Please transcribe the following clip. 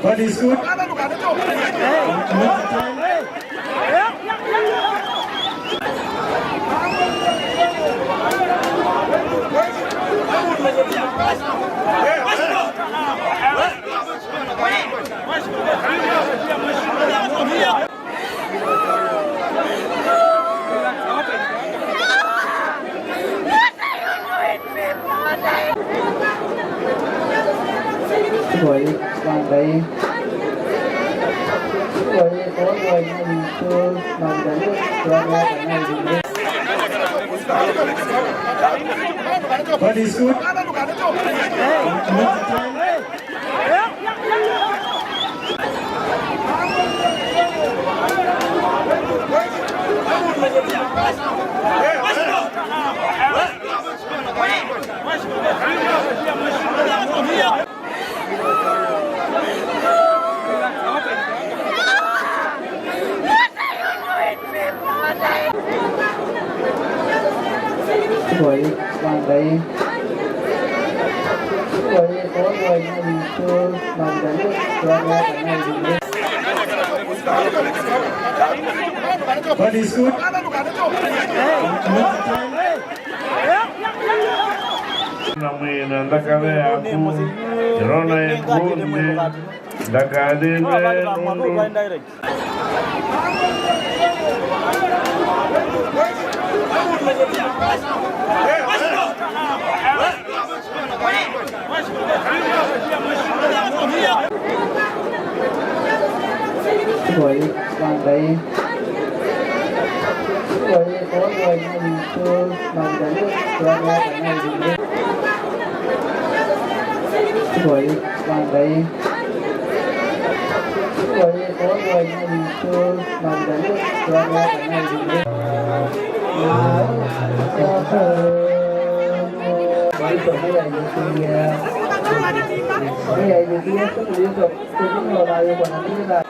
What is good? Tuổi vàng đấy tuổi có người mình chưa bằng đấy cho nghe cái này thì What is good? tuổi vàng đấy tuổi có người mình chưa bằng đấy cho nghe cái này thì What is good? Namina ndakave aku rona ekuni ndakadine nundu tuổi vàng đấy tuổi có người mình chưa bằng đấy cho nghe cái này thì tuổi vàng đấy tuổi có người mình chưa bằng đấy cho nghe cái này thì bây giờ cái này thì liên tục tôi cũng ngồi lại còn như là